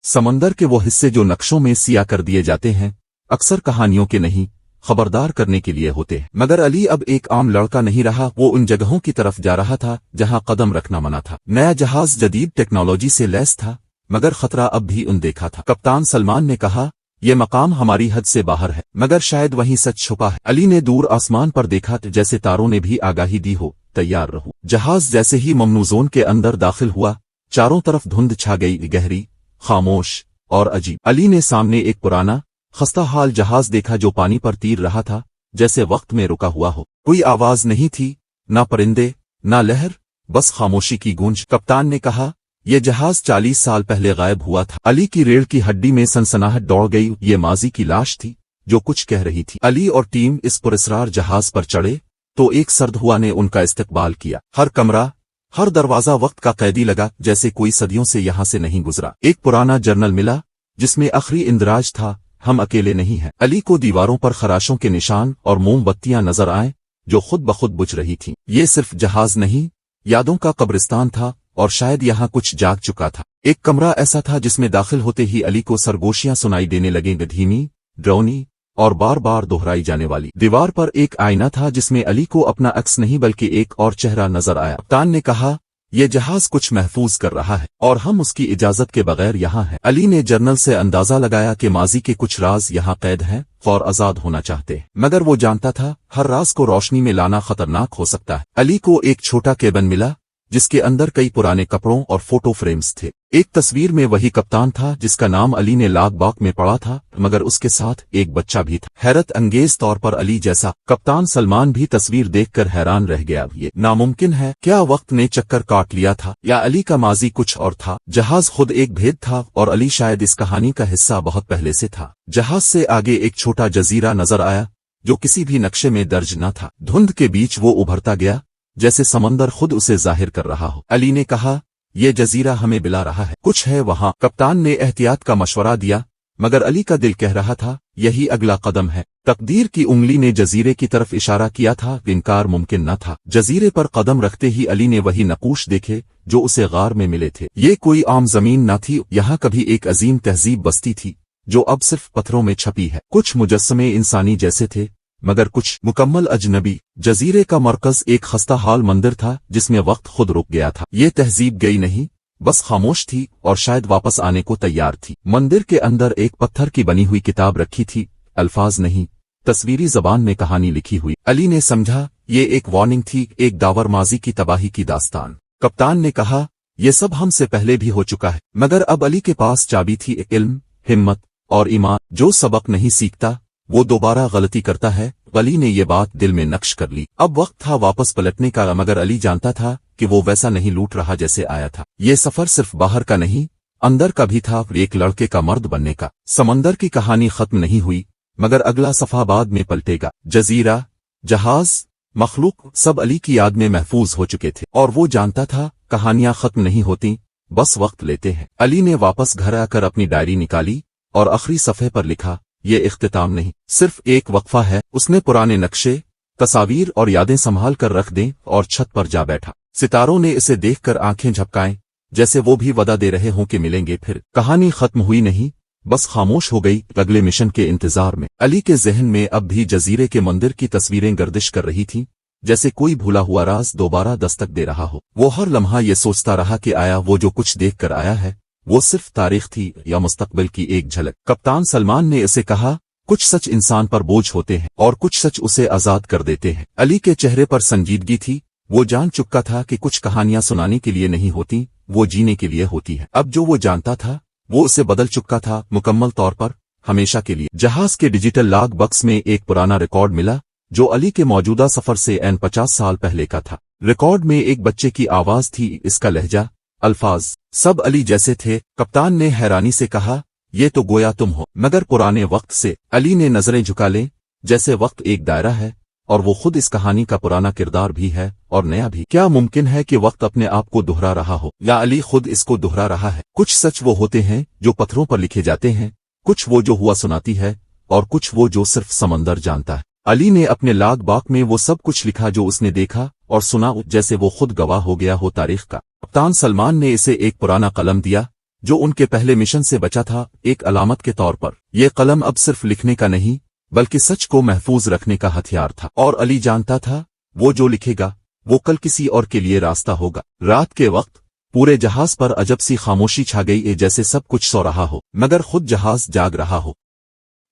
समंदर के वो हिस्से जो नक्शों में सिया कर दिए जाते हैं अक्सर कहानियों के नहीं खबरदार करने के लिए होते हैं। मगर अली अब एक आम लड़का नहीं रहा, वो उन जगहों की तरफ जा रहा था जहां कदम रखना मना था। नया जहाज जदीद टेक्नोलॉजी से लैस था, मगर खतरा अब भी अनदेखा था। कप्तान सलमान ने कहा, ये मकाम हमारी हद से बाहर है, मगर शायद वहीं सच छुपा है। अली ने दूर आसमान पर देखा, जैसे तारों ने भी आगाही दी हो, तैयार रहो। जहाज जैसे ही ममनू जोन के अंदर दाखिल हुआ, चारों तरफ धुंध छा गई, गहरी, खामोश और अजीब। अली ने सामने एक पुराना खस्ता हाल जहाज देखा जो पानी पर तीर रहा था, जैसे वक्त में रुका हुआ हो। कोई आवाज नहीं थी, ना परिंदे ना लहर, बस खामोशी की गूंज। कप्तान ने कहा, यह जहाज 40 साल पहले गायब हुआ था। अली की रीढ़ की हड्डी में सनसनाहट दौड़ गई, ये माजी की लाश थी जो कुछ कह रही थी। अली और टीम इस पुरस्रार जहाज पर चढ़े तो एक सर्द हुआ ने उनका इस्तकबाल किया। हर कमरा, हर दरवाजा वक्त का कैदी लगा, जैसे कोई सदियों से यहां से नहीं गुजरा। एक पुराना जर्नल मिला जिसमें आखिरी इंदराज था, हम अकेले नहीं हैं। अली को दीवारों पर खराशों के निशान और मोमबत्तियां नजर आए जो खुद ब खुद बुझ रही थीं। ये सिर्फ जहाज नहीं, यादों का कब्रिस्तान था, और शायद यहाँ कुछ जाग चुका था। एक कमरा ऐसा था जिसमें दाखिल होते ही अली को सरगोशियां सुनाई देने लगे, धीमी, ड्रोनी और बार बार दोहराई जाने वाली। दीवार पर एक आईना था जिसमें अली को अपना अक्स नहीं बल्कि एक और चेहरा नजर आया। कप्तान ने कहा, यह जहाज कुछ महफूज कर रहा है और हम उसकी इजाजत के बगैर यहाँ हैं। अली ने जर्नल से अंदाजा लगाया कि माजी के कुछ राज यहाँ कैद हैं और आजाद होना चाहते हैं, मगर वो जानता था हर राज को रोशनी में लाना खतरनाक हो सकता है। अली को एक छोटा केबिन मिला जिसके अंदर कई पुराने कपड़ों और फोटो फ्रेम्स थे। एक तस्वीर में वही कप्तान था जिसका नाम अली ने लाग में पढ़ा था, मगर उसके साथ एक बच्चा भी था, हैरत अंगेज तौर पर अली जैसा। कप्तान सलमान भी तस्वीर देखकर हैरान रह गया। ये नामुमकिन है, क्या वक्त ने चक्कर काट लिया था या अली का माजी कुछ और था? जहाज खुद एक भेद था और अली शायद इस कहानी का हिस्सा बहुत पहले से था। जहाज से आगे एक छोटा जजीरा नजर आया जो किसी भी नक्शे में दर्ज न था। धुंध के बीच वो उभरता गया जैसे समंदर खुद उसे जाहिर कर रहा हो। अली ने कहा, यह जजीरा हमें बुला रहा है, कुछ है वहां। कप्तान ने एहतियात का मशवरा दिया, मगर अली का दिल कह रहा था, यही अगला कदम है। तकदीर की उंगली ने जजीरे की तरफ इशारा किया था, इनकार मुमकिन न था। जजीरे पर कदम रखते ही अली ने वही नकूश देखे जो उसे गार में मिले थे। ये कोई आम जमीन न थी, यहाँ कभी एक अजीम तहजीब बस्ती थी जो अब सिर्फ पत्थरों में छपी है। कुछ मुजस्समे इंसानी जैसे थे, मगर कुछ मुकम्मल अजनबी। जजीरे का मरकज एक खस्ता हाल मंदिर था जिसमें वक्त खुद रुक गया था। ये तहजीब गई नहीं, बस खामोश थी और शायद वापस आने को तैयार थी। मंदिर के अंदर एक पत्थर की बनी हुई किताब रखी थी, अल्फाज नहीं, तस्वीरी जबान में कहानी लिखी हुई। अली ने समझा ये एक वार्निंग थी, एक दावर माजी की तबाही की दास्तान। कप्तान ने कहा, यह सब हमसे पहले भी हो चुका है, मगर अब अली के पास चाबी थी, इल्म, हिम्मत और ईमान। जो सबक नहीं सीखता वो दोबारा गलती करता है। अली ने ये बात दिल में नक्श कर ली। अब वक्त था वापस पलटने का, मगर अली जानता था कि वो वैसा नहीं लूट रहा जैसे आया था। ये सफर सिर्फ बाहर का नहीं, अंदर का भी था, एक लड़के का मर्द बनने का। समंदर की कहानी खत्म नहीं हुई, मगर अगला सफा बाद में पलटेगा। जजीरा, जहाज, मखलूक सब अली की याद में महफूज हो चुके थे, और वो जानता था कहानियां खत्म नहीं होती, बस वक्त लेते हैं। अली ने वापस घर आकर अपनी डायरी निकाली और आखिरी सफ़े पर लिखा, ये इख्तिताम नहीं, सिर्फ एक वक्फा है। उसने पुराने नक्शे, तस्वीर और यादें संभाल कर रख दें और छत पर जा बैठा। सितारों ने इसे देखकर आंखें झपकाएं, जैसे वो भी वदा दे रहे हों कि मिलेंगे फिर। कहानी खत्म हुई नहीं, बस खामोश हो गई, अगले मिशन के इंतजार में। अली के जहन में अब भी जजीरे के मंदिर की तस्वीरें गर्दिश कर रही थीं, जैसे कोई भूला हुआ राज दोबारा दस्तक दे रहा हो। वो हर लम्हा ये सोचता रहा कि आया वो जो कुछ देख कर आया है वो सिर्फ तारीख थी या मुस्तकबिल की एक झलक। कप्तान सलमान ने इसे कहा, कुछ सच इंसान पर बोझ होते हैं और कुछ सच उसे आजाद कर देते हैं। अली के चेहरे पर संजीदगी थी, वो जान चुका था कि कुछ कहानियां सुनाने के लिए नहीं होती, वो जीने के लिए होती है। अब जो वो जानता था वो उसे बदल चुका था, मुकम्मल तौर पर, हमेशा के लिए। जहाज के डिजिटल लॉग बक्स में एक पुराना रिकॉर्ड मिला जो अली के मौजूदा सफर से 50 साल पहले का था। रिकॉर्ड में एक बच्चे की आवाज थी, इसका लहजा, अल्फाज सब अली जैसे थे। कप्तान ने हैरानी से कहा, ये तो गोया तुम हो, मगर पुराने वक्त से। अली ने नजरें झुका लें, जैसे वक्त एक दायरा है और वो खुद इस कहानी का पुराना किरदार भी है और नया भी। क्या मुमकिन है कि वक्त अपने आप को दोहरा रहा हो, या अली खुद इसको दोहरा रहा है? कुछ सच वो होते हैं जो पत्थरों पर लिखे जाते हैं, कुछ वो जो हुआ सुनाती है, और कुछ वो जो सिर्फ समंदर जानता है। अली ने अपने लाग बाग में वो सब कुछ लिखा जो उसने देखा और सुना, जैसे वो खुद गवाह हो गया हो तारीख का। कप्तान सलमान ने इसे एक पुराना कलम दिया जो उनके पहले मिशन से बचा था, एक अलामत के तौर पर। ये कलम अब सिर्फ लिखने का नहीं बल्कि सच को महफूज रखने का हथियार था, और अली जानता था वो जो लिखेगा वो कल किसी और के लिए रास्ता होगा। रात के वक्त पूरे जहाज पर अजब सी खामोशी छा गई, जैसे सब कुछ सो रहा हो मगर खुद जहाज जाग रहा हो।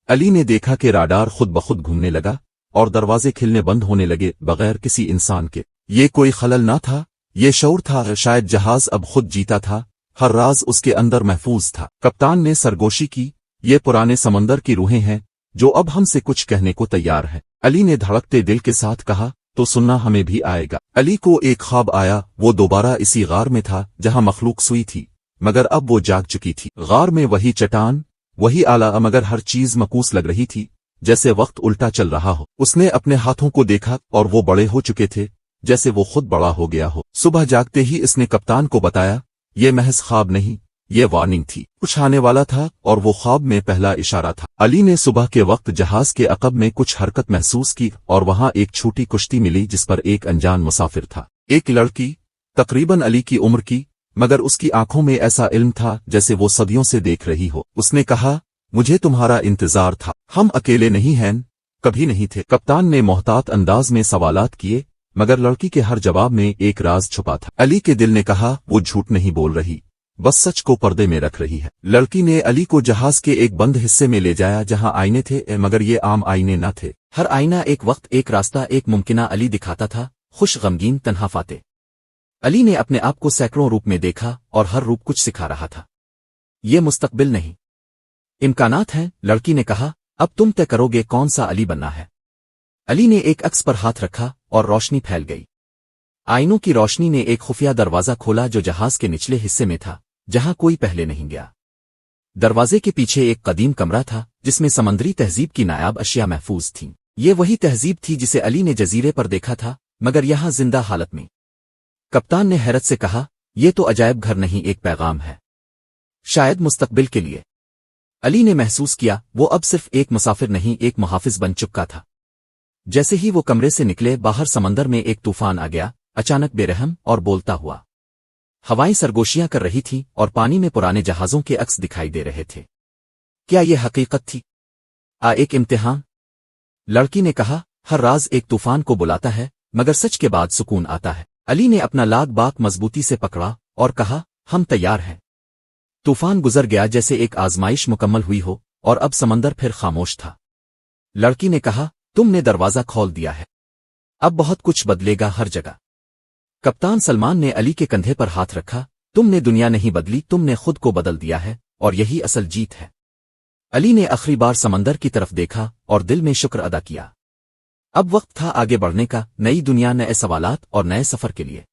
अली ने देखा कि राडार खुद ब खुद घूमने लगा और दरवाजे खिलने बंद होने लगे बगैर किसी इंसान के। ये कोई खलल ना था, ये शऊर था, शायद जहाज अब खुद जीता था, हर राज उसके अंदर महफूज था। कप्तान ने सरगोशी की, ये पुराने समंदर की रूहें हैं जो अब हमसे कुछ कहने को तैयार हैं। अली ने धड़कते दिल के साथ कहा, तो सुनना हमें भी आएगा। अली को एक ख्वाब आया, वो दोबारा इसी गार में था जहां मखलूक सोई थी, मगर अब वो जाग चुकी थी। गार में वही चट्टान, वही आला, मगर हर चीज मकूस लग रही थी, जैसे वक्त उल्टा चल रहा हो। उसने अपने हाथों को देखा और वो बड़े हो चुके थे, जैसे वो खुद बड़ा हो गया हो। सुबह जागते ही इसने कप्तान को बताया, ये महज ख्वाब नहीं, ये वार्निंग थी, कुछ आने वाला था, और वो ख्वाब में पहला इशारा था। अली ने सुबह के वक्त जहाज के अकब में कुछ हरकत महसूस की और वहां एक छोटी कुश्ती मिली जिस पर एक अनजान मुसाफिर था। एक लड़की, तकरीबन अली की उम्र की, मगर उसकी आंखों में ऐसा इल्म था जैसे वो सदियों से देख रही हो। उसने कहा, मुझे तुम्हारा इंतजार था, हम अकेले नहीं हैं, कभी नहीं थे। कप्तान ने मोहतात अंदाज में सवालात किए, मगर लड़की के हर जवाब में एक राज छुपा था। अली के दिल ने कहा, वो झूठ नहीं बोल रही, बस सच को पर्दे में रख रही है। लड़की ने अली को जहाज के एक बंद हिस्से में ले जाया जहां आईने थे, मगर ये आम आईने न थे। हर आईना एक वक्त, एक रास्ता, एक मुमकिना अली दिखाता था, खुश, गमगीन, तन्हा, फाते। अली ने अपने आप को सैकड़ों रूप में देखा और हर रूप कुछ सिखा रहा था। ये मुस्तकबिल नहीं, इम्कानात हैं। लड़की ने कहा, अब तुम तय करोगे कौन सा अली बनना है। अली ने एक अक्स पर हाथ रखा और रोशनी फैल गई। आईनों की रोशनी ने एक खुफिया दरवाजा खोला जो जहाज के निचले हिस्से में था, जहां कोई पहले नहीं गया। दरवाजे के पीछे एक कदीम कमरा था जिसमें समंदरी तहजीब की नायाब अशिया महफूज थीं। ये वही तहजीब थी जिसे अली ने जजीरे पर देखा था, मगर यहां जिंदा हालत में। कप्तान ने हैरत से कहा, यह तो अजायब घर नहीं, एक पैगाम है, शायद मुस्तकबिल के लिए। अली ने महसूस किया वो अब सिर्फ एक मुसाफिर नहीं, एक मुहाफिज बन चुका था। जैसे ही वो कमरे से निकले, बाहर समंदर में एक तूफान आ गया, अचानक, बेरहम और बोलता हुआ। हवाएं सरगोशियां कर रही थीं और पानी में पुराने जहाजों के अक्स दिखाई दे रहे थे। क्या ये हकीकत थी, एक इम्तिहान? लड़की ने कहा, हर राज एक तूफान को बुलाता है, मगर सच के बाद सुकून आता है। अली ने अपना लाग बाग मजबूती से पकड़ा और कहा, हम तैयार हैं। तूफान गुजर गया जैसे एक आजमाइश मुकम्मल हुई हो, और अब समंदर फिर खामोश था। लड़की ने कहा, तुमने दरवाजा खोल दिया है, अब बहुत कुछ बदलेगा हर जगह। कप्तान सलमान ने अली के कंधे पर हाथ रखा, तुमने दुनिया नहीं बदली, तुमने खुद को बदल दिया है, और यही असल जीत है। अली ने आखिरी बार समंदर की तरफ देखा और दिल में शुक्र अदा किया। अब वक्त था आगे बढ़ने का, नई दुनिया, नए सवालात और नए सफर के लिए।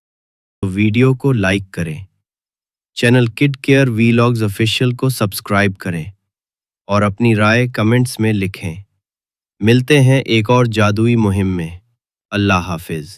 वीडियो को लाइक करें, channel kid care vlogs official को सब्सक्राइब करें और अपनी राय कमेंट्स में लिखें। मिलते हैं एक और जादुई मुहिम में। अल्लाह हाफिज।